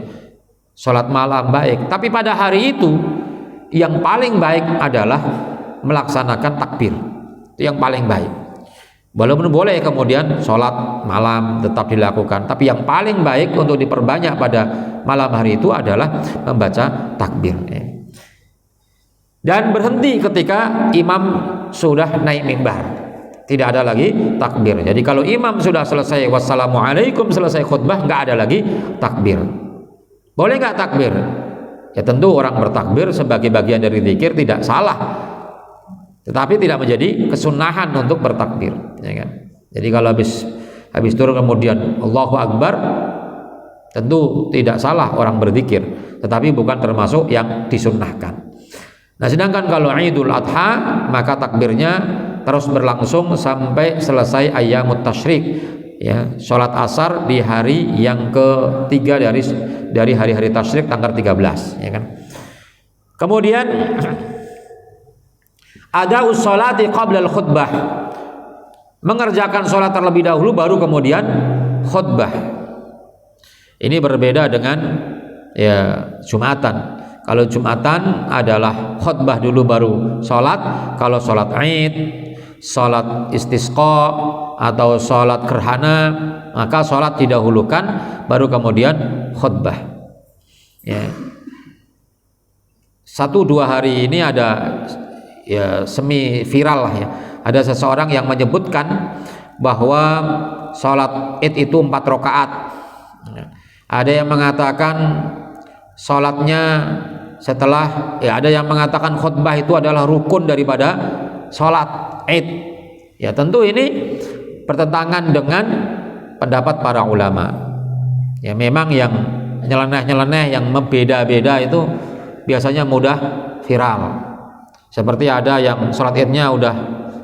A: sholat malam baik. Tapi pada hari itu yang paling baik adalah melaksanakan takbir. Itu yang paling baik. Walaupun boleh kemudian sholat malam tetap dilakukan, tapi yang paling baik untuk diperbanyak pada malam hari itu adalah membaca takbir, ya. Dan berhenti ketika imam sudah naik mimbar, tidak ada lagi takbir. Jadi kalau imam sudah selesai wassalamualaikum, selesai khutbah, nggak ada lagi takbir. Boleh nggak takbir? Ya tentu orang bertakbir sebagai bagian dari zikir tidak salah, tetapi tidak menjadi kesunahan untuk bertakbir, ya kan? Jadi kalau habis turun kemudian Allahu Akbar, tentu tidak salah orang berzikir, tetapi bukan termasuk yang disunnahkan. Nah, sedangkan kalau Idul Adha, maka takbirnya terus berlangsung sampai selesai ayyamut tasyrik, ya, sholat asar di hari yang ketiga dari hari-hari tasyrik tanggal 13, ya kan? Kemudian ada sholati qabla al-khutbah, mengerjakan sholat terlebih dahulu baru kemudian khutbah. Ini berbeda dengan ya Jumatan. Kalau Jumatan adalah khutbah dulu baru sholat. Kalau sholat Id, sholat istisqa atau sholat gerhana, maka sholat didahulukan baru kemudian khutbah, ya. 1-2 hari ini ada ya semi viral lah, ya. Ada seseorang yang menyebutkan bahwa sholat Id itu 4 rakaat. Ada yang mengatakan sholatnya setelah, ya ada yang mengatakan khutbah itu adalah rukun daripada sholat Id. Ya tentu ini bertentangan dengan pendapat para ulama. Ya memang yang nyeleneh-nyeleneh, yang membeda-beda itu biasanya mudah viral. Seperti ada yang sholat Idnya udah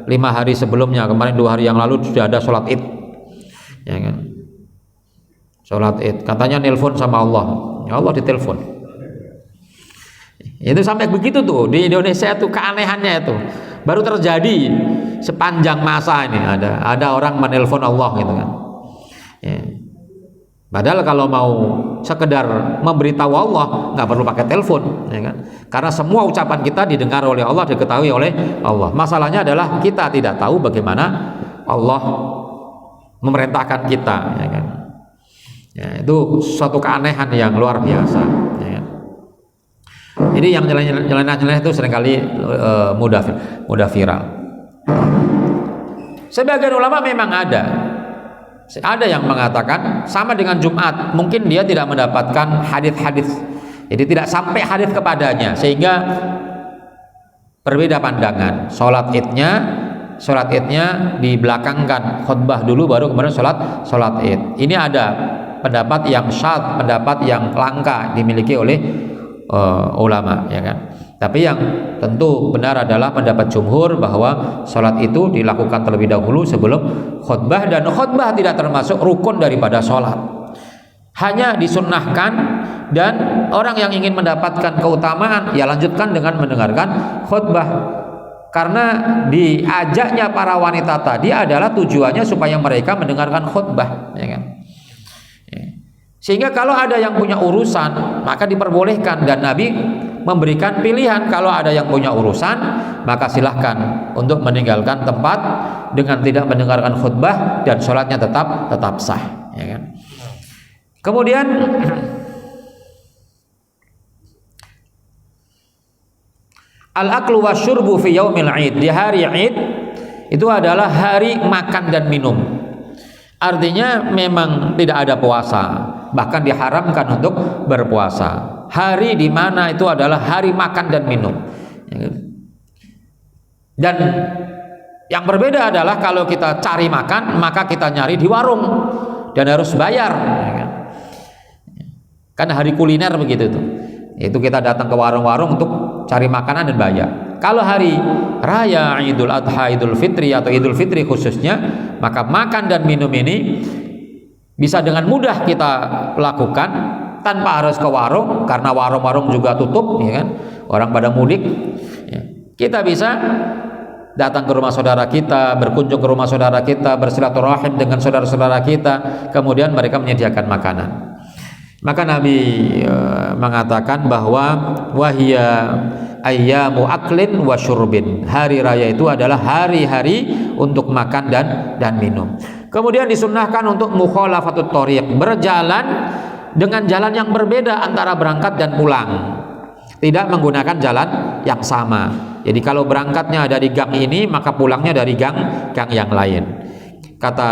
A: 5 hari sebelumnya, kemarin 2 hari yang lalu sudah ada sholat Id, ya kan? Sholat Id, katanya nelpon sama Allah, ya Allah ditelepon. Itu sampai begitu tuh di Indonesia tuh, keanehannya itu baru terjadi sepanjang masa ini. Ada orang menelpon Allah gitu kan, ya. Padahal kalau mau sekedar memberitahu Allah nggak perlu pakai telepon, ya kan? Karena semua ucapan kita didengar oleh Allah, diketahui oleh Allah. Masalahnya adalah kita tidak tahu bagaimana Allah memerintahkan kita, ya kan? Ya, itu suatu keanehan yang luar biasa, ya kan? Jadi yang nyeleneh-nyeleneh itu seringkali mudah viral. Sebagian ulama memang ada yang mengatakan sama dengan Jumat, mungkin dia tidak mendapatkan hadis-hadis, jadi tidak sampai hadis kepadanya, sehingga berbeda pandangan. Sholat idnya dibelakangkan, khutbah dulu baru kemudian sholat id. Ini ada pendapat yang syadz, pendapat yang langka dimiliki oleh ulama, ya kan? Tapi yang tentu benar adalah pendapat jumhur bahwa sholat itu dilakukan terlebih dahulu sebelum khutbah, dan khutbah tidak termasuk rukun daripada sholat, hanya disunnahkan, dan orang yang ingin mendapatkan keutamaan ya lanjutkan dengan mendengarkan khutbah, karena diajaknya para wanita tadi adalah tujuannya supaya mereka mendengarkan khutbah, ya kan? Sehingga kalau ada yang punya urusan maka diperbolehkan, dan Nabi memberikan pilihan, kalau ada yang punya urusan maka silahkan untuk meninggalkan tempat dengan tidak mendengarkan khutbah, dan sholatnya tetap sah, ya kan? Kemudian Al-aklu wasyurbu fi yaumil 'id. Di hari Id itu adalah hari makan dan minum. Artinya memang tidak ada puasa, bahkan diharamkan untuk berpuasa. Hari di mana itu adalah hari makan dan minum. Dan yang berbeda adalah kalau kita cari makan, maka kita nyari di warung dan harus bayar. Kan hari kuliner begitu tuh. Itu kita datang ke warung-warung untuk cari makanan dan bayar. Kalau hari raya Idul Adha, Idul Fitri atau Idul Fitri khususnya, maka makan dan minum ini bisa dengan mudah kita lakukan tanpa harus ke warung, karena warung-warung juga tutup, ya kan? Orang pada mudik. Ya. Kita bisa datang ke rumah saudara kita, berkunjung ke rumah saudara kita, bersilaturahim dengan saudara-saudara kita, kemudian mereka menyediakan makanan. Maka Nabi mengatakan bahwa wahia ayyamu aklin wa syurbin. Hari raya itu adalah hari-hari untuk makan dan minum. Kemudian disunnahkan untuk mukhalafatut thoriq, berjalan dengan jalan yang berbeda antara berangkat dan pulang. Tidak menggunakan jalan yang sama. Jadi kalau berangkatnya dari gang ini, maka pulangnya dari gang yang lain. Kata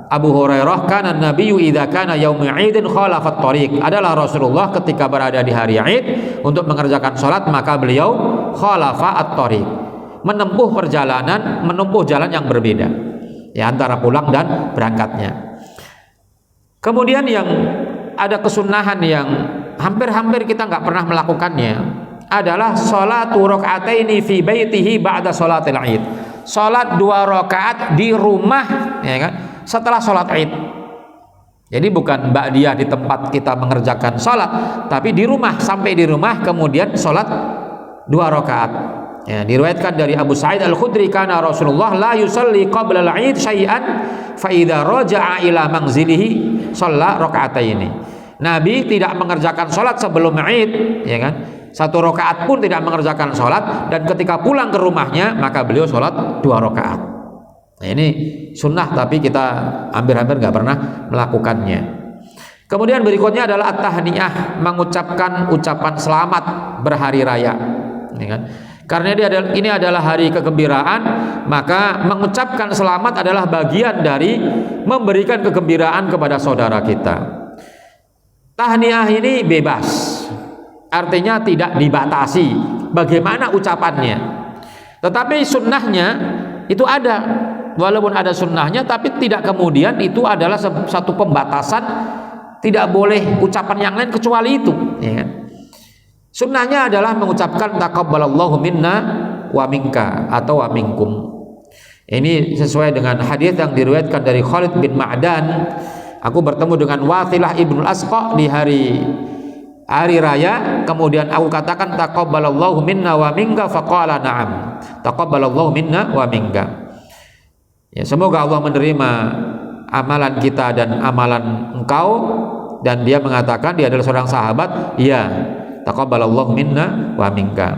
A: Abu Hurairah, kana Nabiyyu idza kana yaumul 'idin khalafat thoriq. Adalah Rasulullah ketika berada di hari Id untuk mengerjakan salat, maka beliau khalafa at-thoriq, menempuh perjalanan, menempuh jalan yang berbeda ya antara pulang dan berangkatnya. Kemudian yang ada kesunahan yang hampir-hampir kita nggak pernah melakukannya adalah salatu rakaataini fi baitihi ba'da salatil Id. Salat 2 rakaat di rumah, ya kan? Setelah sholat Id. Jadi bukan ba'diyah di tempat kita mengerjakan sholat, tapi di rumah, sampai di rumah kemudian sholat 2 rakaat. Ya, diriwayatkan dari Abu Sa'id Al-Khudri, kana Rasulullah la yusalli qabla al-'id syai'an fa idza raja'a ila manzilihi shalla raka'ataini. Nabi tidak mengerjakan sholat sebelum Id, ya kan? 1 rakaat pun tidak mengerjakan sholat, dan ketika pulang ke rumahnya maka beliau sholat 2 rakaat. Nah, ini sunnah tapi kita hampir-hampir nggak pernah melakukannya. Kemudian berikutnya adalah at-tahniyah, mengucapkan ucapan selamat berhari raya, ya kan? Karena ini adalah hari kegembiraan, maka mengucapkan selamat adalah bagian dari memberikan kegembiraan kepada saudara kita. Tahniyah ini bebas, artinya tidak dibatasi bagaimana ucapannya. Tetapi sunnahnya itu ada. Walaupun ada sunnahnya, tapi tidak kemudian itu adalah satu pembatasan, tidak boleh ucapan yang lain kecuali itu, ya kan? Sunnahnya adalah mengucapkan taqabbalallahu minna wa minka atau wa minkum. Ini sesuai dengan hadis yang diriwayatkan dari Khalid bin Ma'dan. Aku bertemu dengan Wathilah ibnul Asqa di hari raya, kemudian aku katakan taqabbalallahu minna wa minka, faqala na'am. Taqabbalallahu minna wa minka. Ya, semoga Allah menerima amalan kita dan amalan engkau. Dan dia mengatakan, dia adalah seorang sahabat, ya, taqabbalallahu minna wa minka.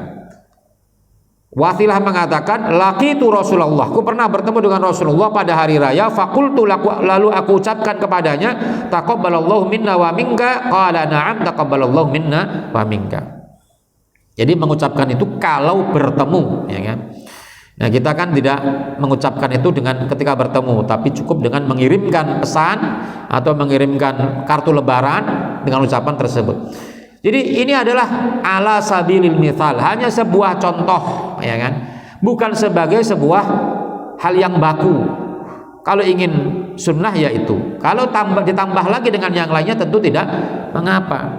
A: Wathilah mengatakan, laqitu Rasulullah, aku pernah bertemu dengan Rasulullah pada hari raya, faqultu, lalu aku ucapkan kepadanya, taqabbalallahu minna wa minka, qala na'am taqabbalallahu minna wa minka. Jadi mengucapkan itu kalau bertemu, ya kan? Nah, kita kan tidak mengucapkan itu dengan ketika bertemu, tapi cukup dengan mengirimkan pesan atau mengirimkan kartu lebaran dengan ucapan tersebut. Jadi ini adalah ala sabilil mithal, hanya sebuah contoh, ya kan? Bukan sebagai sebuah hal yang baku. Kalau ingin sunnah ya itu. Kalau ditambah lagi dengan yang lainnya tentu tidak mengapa.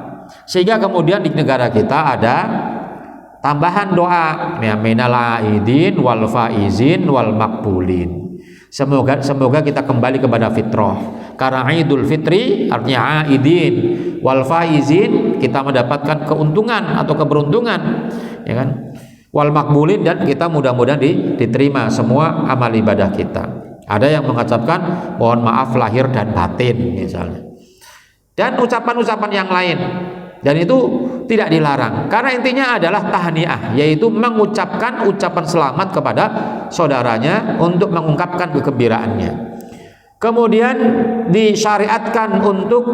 A: Sehingga kemudian di negara kita ada tambahan doa, ya, minal aidin wal faizin wal makbulin. Semoga kita kembali kepada fitrah. Karena Idul Fitri artinya aidin, wal faizin kita mendapatkan keuntungan atau keberuntungan, ya kan? Wal makbulin, dan kita mudah-mudahan diterima semua amal ibadah kita. Ada yang mengucapkan mohon maaf lahir dan batin misalnya. Dan ucapan-ucapan yang lain. Dan itu tidak dilarang, karena intinya adalah tahniah, yaitu mengucapkan ucapan selamat kepada saudaranya untuk mengungkapkan kegembiraannya. Kemudian disyariatkan untuk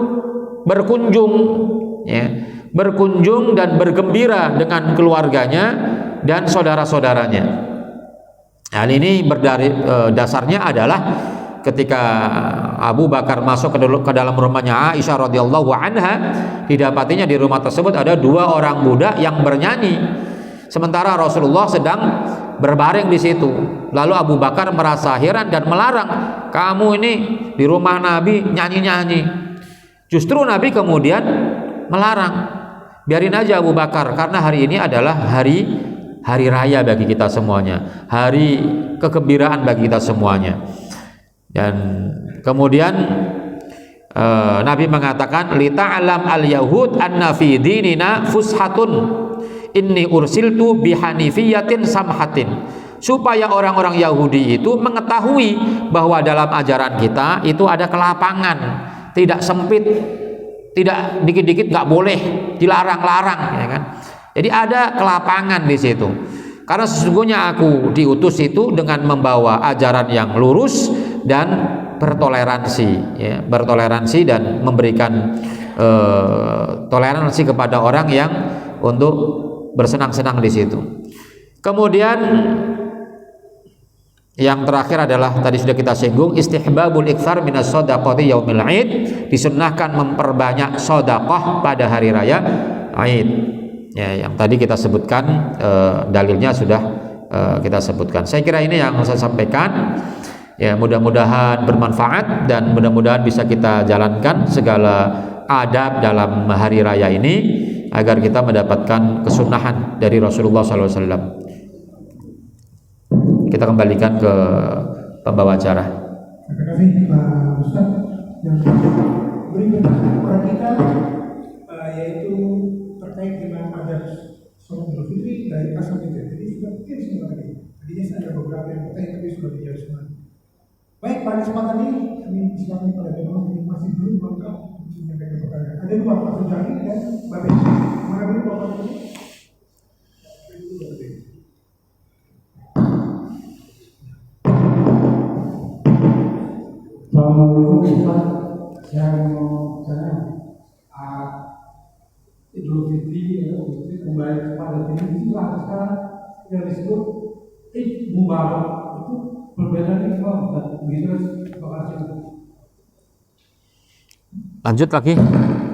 A: berkunjung, ya, berkunjung dan bergembira dengan keluarganya dan saudara-saudaranya. Hal ini dasarnya adalah ketika Abu Bakar masuk ke dalam rumahnya Aisyah radhiyallahu anha, didapatinya di rumah tersebut ada 2 orang budak yang bernyanyi, sementara Rasulullah sedang berbaring di situ. Lalu Abu Bakar merasa heran dan melarang, kamu ini di rumah Nabi nyanyi-nyanyi. Justru Nabi kemudian melarang, biarin aja Abu Bakar, karena hari ini adalah hari raya bagi kita semuanya, hari kegembiraan bagi kita semuanya. Dan kemudian Nabi mengatakan, li ta'lam al-yahud anna fi dinina fushatun inni ursiltu bihanifiyatin samhatin, supaya orang-orang Yahudi itu mengetahui bahwa dalam ajaran kita itu ada kelapangan, tidak sempit, tidak dikit-dikit nggak boleh, dilarang-larang, ya kan? Jadi ada kelapangan di situ. Karena sesungguhnya aku diutus itu dengan membawa ajaran yang lurus dan bertoleransi, ya, bertoleransi dan memberikan toleransi kepada orang yang untuk bersenang-senang di situ. Kemudian yang terakhir adalah tadi sudah kita singgung, istihbabul iktsar minas shadaqati yaumil Aid, disunnahkan memperbanyak sedekah pada hari raya Aid. Ya, yang tadi kita sebutkan dalilnya sudah kita sebutkan. Saya kira ini yang saya sampaikan. Ya, mudah-mudahan bermanfaat dan mudah-mudahan bisa kita jalankan segala adab dalam hari raya ini agar kita mendapatkan kesunahan dari Rasulullah SAW. Kita kembalikan ke pembawa acara.
B: Terima kasih Pak Ustaz. Yang berikutnya kepada kita yaitu terkait dengan adat sholat Idul Fitri dari asal itu. Jadi sudah mungkin semua tadi. Tadinya saya ada beberapa yang bertanya tapi sudah dijawab semua. Baik, pada kesempatan ini kami silakan pada jemaah yang masih belum lengkap untuk menyampaikan pertanyaan. Ada 2, Pak Sujani dan Mbak Beni. Mana dulu Bapak ini? Assalamualaikum Ustaz. Saya mau tanya Idul Fitri kembali kepada ini sekarang yang disebut Id Mubarak itu perbedaannya apa Ustaz? Begitu, terima kasih.
A: Lanjut lagi?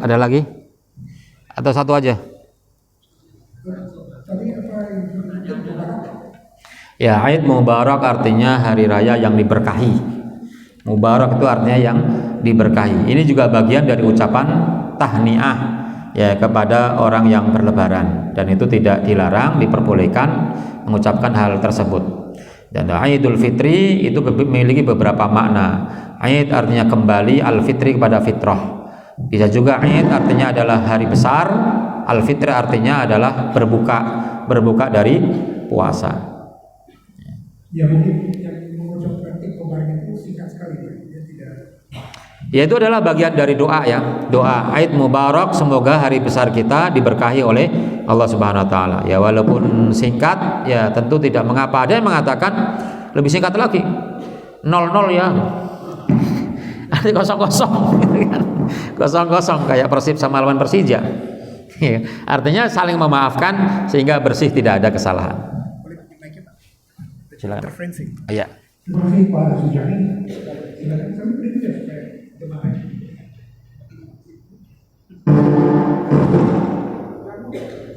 A: Ada lagi? Atau satu aja?
B: Tadi apa yang
A: Ya, Id Mubarak artinya hari raya yang diberkahi. Mubarak itu artinya yang diberkahi. Ini juga bagian dari ucapan tahniah ya kepada orang yang berlebaran, dan itu tidak dilarang, diperbolehkan mengucapkan hal tersebut. Dan Idul Fitri itu memiliki beberapa makna. Id artinya kembali, al-fitri kepada fitrah. Bisa juga Id artinya adalah hari besar, al-fitri artinya adalah berbuka dari puasa.
B: Ya, mungkin yang mengucapkan kemarin itu singkat sekali, ya tidak.
A: Ya, itu adalah bagian dari doa ya. Doa Id Mubarak, semoga hari besar kita diberkahi oleh Allah Subhanahu wa taala. Ya, walaupun singkat ya tentu tidak mengapa. Ada yang mengatakan lebih singkat lagi. 00 ya. Arti kosong-kosong gitu kan. Kosong-kosong kayak Persib sama lawan Persija. Ya, artinya saling memaafkan sehingga bersih, tidak ada kesalahan. Silakan.
B: Interferensi.
A: Iya.
B: Terima kasih Pak Sujani. Silakan kami berikutnya supaya jemaah.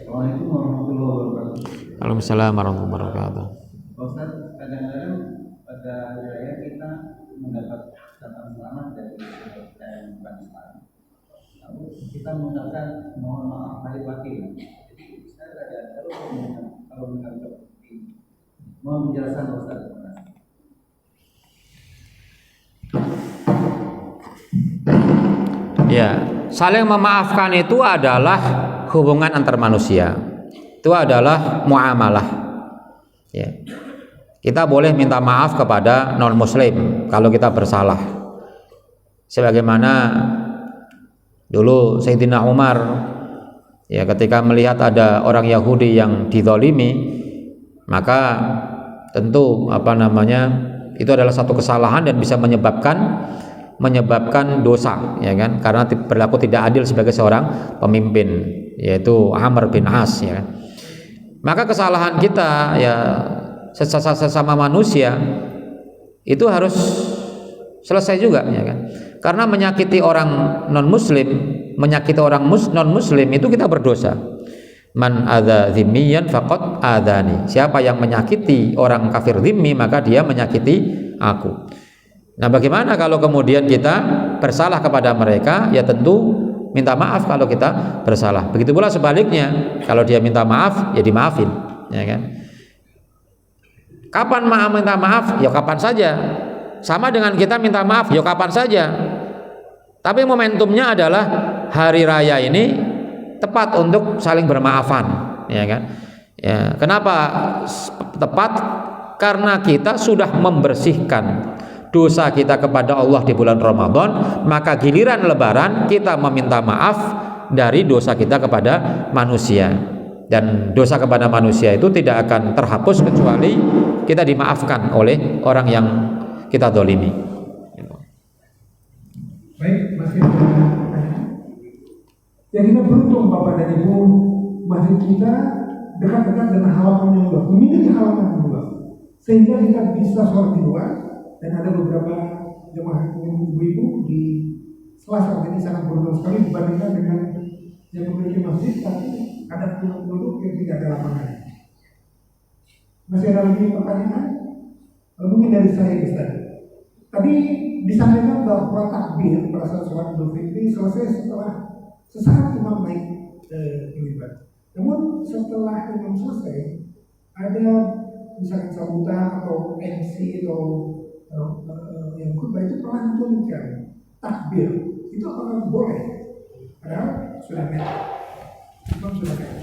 C: Assalamualaikum warahmatullahi wabarakatuh.
A: Waalaikumsalam warahmatullahi wabarakatuh.
C: Ustaz, kadang-kadang pada hari raya kita mendapat kata selamat dari yang bukan Islam. Lalu kita menggunakan mohon maaf lahir batin. Jadi saya ada kalau menganggap ini, mohon menjelaskan Ustaz.
A: Ya, saling memaafkan itu adalah hubungan antar manusia. Itu adalah muamalah. Ya. Kita boleh minta maaf kepada non-muslim kalau kita bersalah. Sebagaimana dulu Sayyidina Umar ya ketika melihat ada orang Yahudi yang dizalimi, maka tentu itu adalah satu kesalahan dan bisa menyebabkan dosa, ya kan, karena berlaku tidak adil sebagai seorang pemimpin, yaitu Amr bin As, ya kan. Maka kesalahan kita ya sesama manusia itu harus selesai juga, ya kan? Karena menyakiti orang non muslim, menyakiti orang non muslim itu kita berdosa. Man adza dzimmiyan faqad adzani. Siapa yang menyakiti orang kafir dzimmi, maka dia menyakiti aku. Nah, bagaimana kalau kemudian kita bersalah kepada mereka? Ya tentu minta maaf kalau kita bersalah. Begitu pula sebaliknya, kalau dia minta maaf, ya dimaafin, ya kan? Kapan minta maaf? Ya kapan saja. Sama dengan kita minta maaf, ya kapan saja. Tapi momentumnya adalah hari raya ini tepat untuk saling bermaafan, ya kan? Ya, kenapa tepat? Karena kita sudah membersihkan dosa kita kepada Allah di bulan Ramadan, maka giliran Lebaran kita meminta maaf dari dosa kita kepada manusia. Dan dosa kepada manusia itu tidak akan terhapus kecuali kita dimaafkan oleh orang yang kita dolimi.
B: Baik, masih ada. Ya, kita beruntung Bapak dan Ibu, masjid kita dekat-dekat dengan halaman yang luas, memiliki halaman yang luas, sehingga kita bisa sholat di luar. Dan ada beberapa jemaah ibu-ibu di Selasar, jadi sangat beruntung sekali dibandingkan dengan yang memiliki masjid tapi ada penduduk yang tidak ada lapangan. Masih ada lagi pertanyaan? Mungkin dari saya Ustaz. Tadi disampaikan bahwa takbir pada saat sholat Idul Fitri selesai setelah sesaat imam naik mimbar. Namun setelah imam selesai ada misalkan sambutan atau MC atau yang khutbah itu melantunkan takbir. Itu apakah boleh? Padahal sudah naik. Imam sudah naik.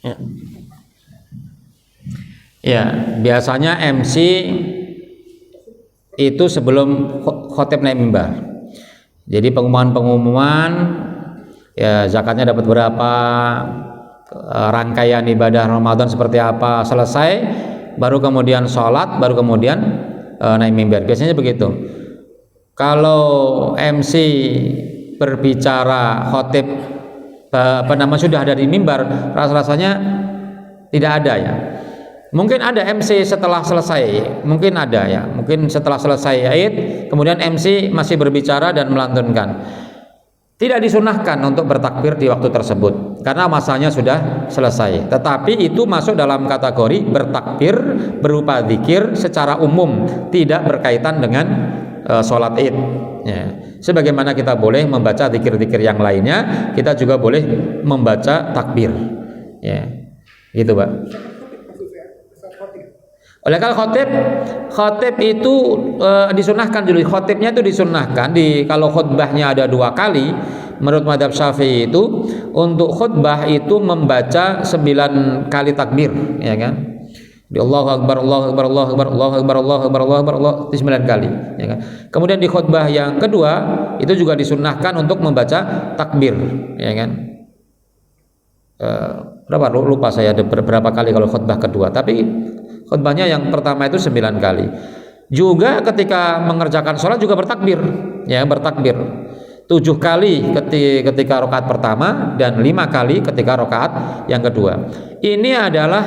A: Ya. Ya, biasanya MC itu sebelum khotib naik mimbar. Jadi pengumuman ya zakatnya dapat berapa, rangkaian ibadah Ramadan seperti apa, selesai baru kemudian sholat, baru kemudian naik mimbar. Biasanya begitu. Kalau MC berbicara khotib sudah ada di mimbar, rasanya tidak ada ya. Mungkin ada MC setelah selesai, mungkin ada ya. Mungkin setelah selesai Id, kemudian MC masih berbicara dan melantunkan. Tidak disunahkan untuk bertakbir di waktu tersebut karena masanya sudah selesai. Tetapi itu masuk dalam kategori bertakbir berupa zikir secara umum, tidak berkaitan dengan sholat Id. Ya. Sebagaimana kita boleh membaca zikir-zikir yang lainnya, kita juga boleh membaca takbir. Ya, gitu, Pak. Oleh kalau khotib itu disunahkan dulu. Khotibnya itu disunahkan kalau khutbahnya ada 2 kali. Menurut mazhab Syafi'i itu untuk khutbah itu membaca 9 kali takbir, ya kan? Di Allahu Akbar, Allahu Akbar, Allahu Akbar, Allahu Akbar, Allahu Akbar, Allahu Akbar, Allah 9 kali, ya kan? Kemudian di khutbah yang kedua itu juga disunahkan untuk membaca takbir, ya kan? Berapa? Lupa saya ada berapa kali kalau khutbah kedua, tapi khutbahnya yang pertama itu 9 kali. Juga ketika mengerjakan sholat juga bertakbir, ya bertakbir 7 kali ketika rakaat pertama dan 5 kali ketika rakaat yang kedua. Ini adalah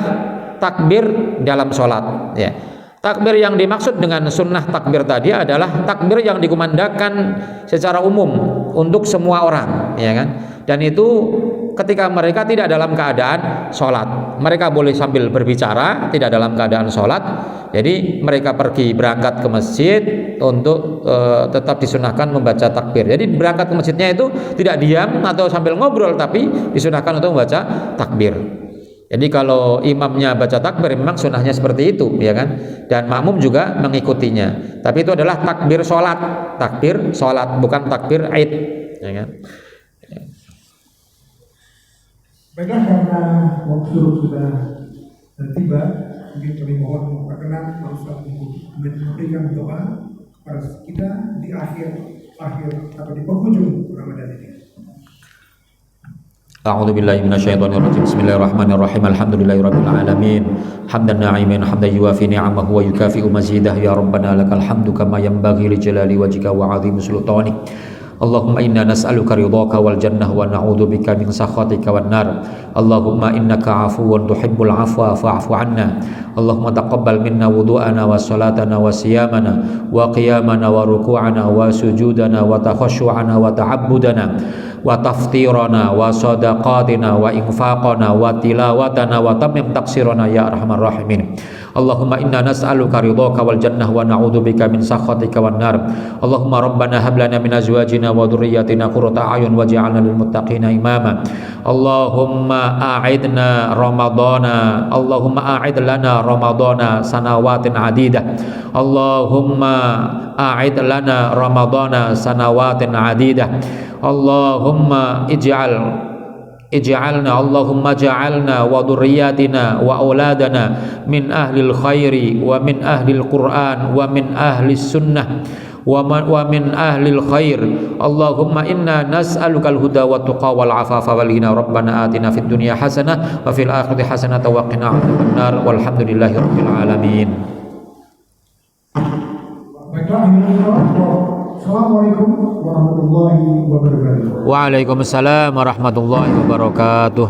A: takbir dalam sholat. Ya. Takbir yang dimaksud dengan sunnah takbir tadi adalah takbir yang dikumandangkan secara umum untuk semua orang, ya kan? Dan itu ketika mereka tidak dalam keadaan sholat, mereka boleh sambil berbicara, tidak dalam keadaan sholat. Jadi mereka berangkat ke masjid untuk tetap disunahkan membaca takbir. Jadi berangkat ke masjidnya itu tidak diam atau sambil ngobrol, tapi disunahkan untuk membaca takbir. Jadi kalau imamnya baca takbir memang sunahnya seperti itu, ya kan? Dan makmum juga mengikutinya. Tapi itu adalah takbir sholat, bukan takbir Id, ya kan?
B: Baiklah, karena waktu sudah tiba, mungkin kami mohon perkenan Pak Ustaz memberikan doa kepada kita di akhir atau di penghujung Ramadan ini.
A: A'udzu billahi minasyaitonir rajim. Bismillahirrahmanirrahim. Alhamdulillahirabbil alamin. Hamdan na'iman hamdan yuwafi ni'amahu wa yukafi'u mazidah ya rabbana lakal hamdu kama yanbaghi li jalali wajhika wa 'azimi sultanik. Allahumma inna nas'aluka ridhaka wal jannah wa na'udzubika min sakhatika wan nar. Allahumma innaka 'afuwun tuhibbul 'afwa fa'fu 'anna. Allahumma taqabbal minna wudu'ana wa salatana wa siyamana wa qiyamana wa ruku'ana wa sujudana wa takhashu'ana wa ta'abbudana wa taftirana wa sadaqatina wa infaqana wa tilawatana wa tamim taksirana ya arhamar rahimin. Allahumma inna nas'aluka ridhaka wal jannah wa na'udzubika min sakhatika wan nar. Allahumma rabbana hab lana min azwajina wa dhurriyyatina qurrata a'yun waj'alna lil muttaqina imama. Allahumma a'idna ramadana, Allahumma a'id lana ramadana sanawatin adidah. Allahumma a'id lana ramadana sanawatin adidah. Allahumma ij'alna Allahumma ja'alna wa dhurriyyatina wa auladana min ahlil khairi wa min ahlil Qur'an wa min ahlis sunnah wa min ahlil khair. Allahumma inna nas'alukal huda wa tuqa wal afafa wal ghina. Rabbana atina fid dunya hasanah wa fil akhirati hasanah wa qina adzabannar. Walhamdulillahi rabbil alamin.
B: Baiklah, Assalamualaikum warahmatullahi wabarakatuh.
A: Waalaikumsalam warahmatullahi wabarakatuh.